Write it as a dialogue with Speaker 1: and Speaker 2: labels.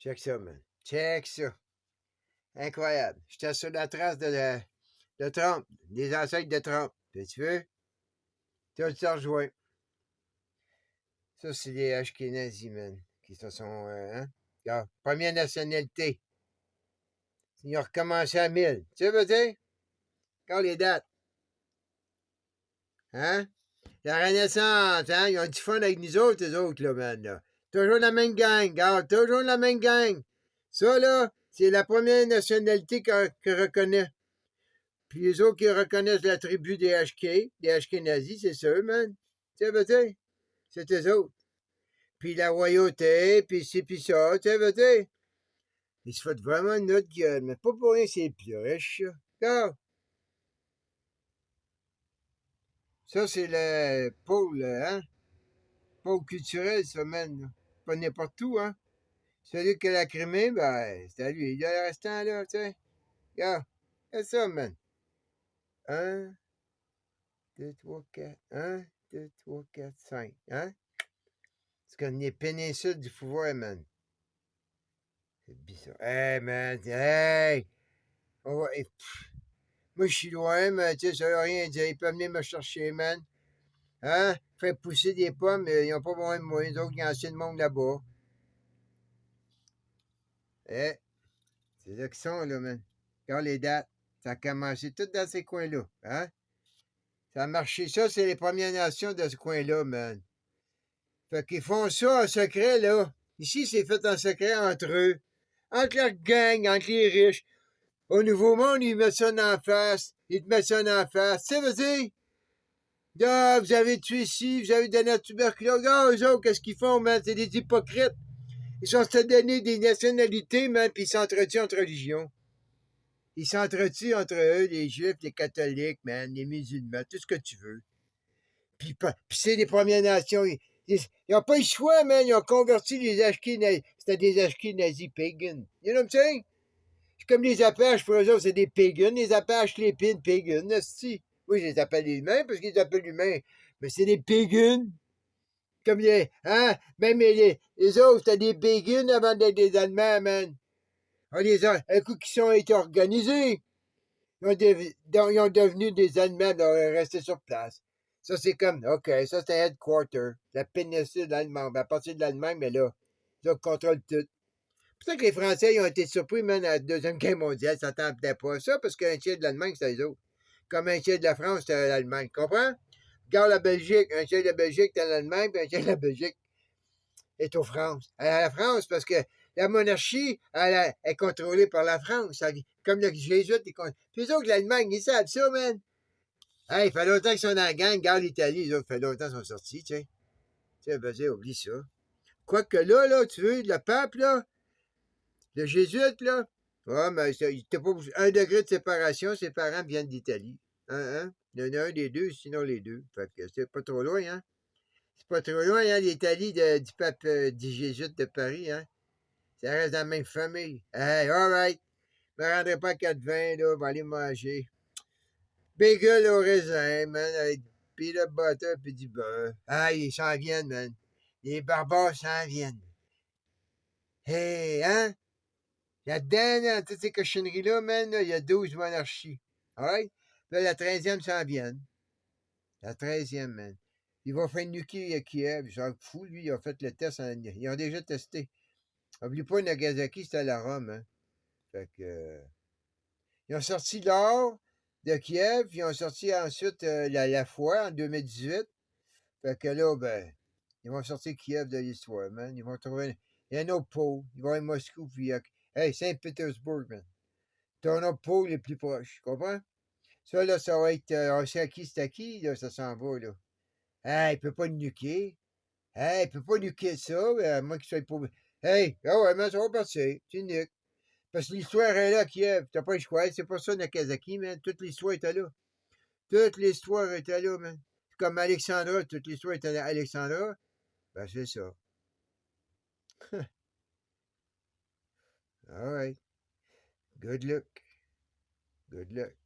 Speaker 1: Check ça, man. Check ça. Incroyable. J'étais sur la trace de Trump, des ancêtres de Trump. Puis tu veux? Tu te rejoins. Ça, c'est les Ashkénazis, man, qui se sont, hein? Regarde, première nationalité. Ils ont recommencé à 1000. Tu sais, veux dire? Regarde les dates. Hein? La Renaissance, hein? Ils ont du fun avec nous autres, les autres, là, man, là. Toujours la même gang, regarde, toujours la même gang. Ça, là, c'est la première nationalité que reconnaît. Puis les autres qui reconnaissent la tribu des des Ashkénazis, c'est ça, man. Tu sais, veux dire? C'est eux autres. Puis la royauté, puis ci, puis ça, tu sais, veux dire? Ils se foutent vraiment de notre gueule, mais pas pour rien, c'est plus riche, ça. Regarde. Ça, c'est le pôle, hein? Pôle culturel, ça, man. Pas n'importe où, hein? Celui qui a la Crimée, ben, c'est à lui. Il y a le restant, là, tu sais. Regarde. C'est ça, man. 1, 2, 3, 4. 1, 2, 3, 4, 5. Hein? C'est comme les péninsules du pouvoir, man. C'est bizarre. Hey, man. Hey! On va, moi, je suis loin, mais tu sais, ça veut rien dire. Ils peuvent venir me chercher, man. Hein? Faire pousser des pommes, ils n'ont pas besoin de moi. Donc, il y a assez de monde là-bas. Eh, c'est là qu'ils sont, là, man. Regarde les dates. Ça a commencé tout dans ces coins-là. Hein? Ça a marché. Ça, c'est les Premières Nations de ce coin-là, man. Fait qu'ils font ça en secret, là. Ici, c'est fait en secret entre eux. Entre leur gang, entre les riches. Au Nouveau Monde, ils mettent ça en face. Ils te mettent ça en face. Tu sais, vas-y. Ah, vous avez tué ci, vous avez donné la tuberculose. Ah, eux autres, qu'est-ce qu'ils font, man? C'est des hypocrites. Ils sont se donner des nationalités, man, puis ils s'entretuent entre religions. Ils s'entretuent entre eux, les juifs, les catholiques, man, les musulmans, tout ce que tu veux. Puis c'est les Premières Nations. Ils n'ont pas eu le choix, man. Ils ont converti les Ashkénazis. C'était des Ashkénazis pagans. You know what I'm saying? C'est comme les Apaches, pour eux autres, c'est des pagans. Les Apaches, les pins, pagans, esti. Oui, je les appelle humains parce qu'ils les appellent humains. Mais c'est des pagans. Comme les, hein? Même les autres, c'était des pagans avant d'être des Allemands, man. Ah, un coup qu'ils ont été organisés, ils ont devenu des Allemands, ils ont resté sur place. Ça, c'est comme, OK, ça, c'est un headquarter, la péninsule allemande. À partir de l'Allemagne, mais là, ils contrôlent tout. C'est pour ça que les Français, ils ont été surpris, même à la Deuxième Guerre mondiale. Ça s'attendait pas à ça, parce qu'un tiers de l'Allemagne, c'était eux autres. Comme un tiers de la France, c'était l'Allemagne. Comprends? Regarde la Belgique. Un tiers de la Belgique, c'était l'Allemagne, puis un tiers de la Belgique est aux France. À la France, parce que la monarchie, elle est contrôlée par la France. Comme le Jésuite, puis les autres, l'Allemagne, ils savent ça, man. Hey, il fait longtemps qu'ils sont dans la gang. Regarde l'Italie, les autres, fait longtemps qu'ils sont sortis, tu sais. Tu sais, vas-y, oublie ça. Quoique là, tu veux, le pape, là, le jésuite, là, ouais, mais t'as pas 1 degré de séparation, ses parents viennent d'Italie. Hein? Il y en a un des deux, sinon les deux. Fait que c'est pas trop loin, hein? C'est pas trop loin, hein, l'Italie du pape du jésuite de Paris, hein? Ça reste dans la même famille. Hey, alright. Je me rendrai pas à 4,20, là, on va aller manger. Bagel au raisin, man, avec peanut butter puis du beurre. Ah, ils s'en viennent, man. Les barbares s'en viennent. Hey, hein? Là-dedans, dans toutes ces cochonneries-là, man, il y a 12 monarchies. Alright? Là, la 13e s'en vient. La 13e, man. Ils vont faire nuquer Kiev. Ils sont fous, lui. Ils ont fait le test. Ils ont déjà testé. Oublie pas, Nagasaki, c'était à la Rome, hein. Fait que. Ils ont sorti l'or de Kiev. Ils ont sorti ensuite la foi en 2018. Fait que là, ben, ils vont sortir Kiev de l'histoire, man. Ils vont trouver. Il y a un autre pôle. Ils vont à Moscou, puis hey, Saint-Pétersbourg, man. Ton autre pôle est plus proche. Tu comprends? Ça, là, ça va être. On sait à qui c'est à qui, là, ça s'en va, là. Hey, il peut pas le nuquer. Hey, il peut pas nuquer ça, à moins qu'il soit pas. Hey, ah ouais, mais ça va passer. Tu nuques. Parce que l'histoire est là, Kiev. T'as pas le choix. C'est pas ça, Nagasaki, man. Toute l'histoire était là. Toute l'histoire était là, man. C'est comme Alexandra. Toute l'histoire était là. Alexandra. Ben, c'est ça. All right. Good luck. Good luck.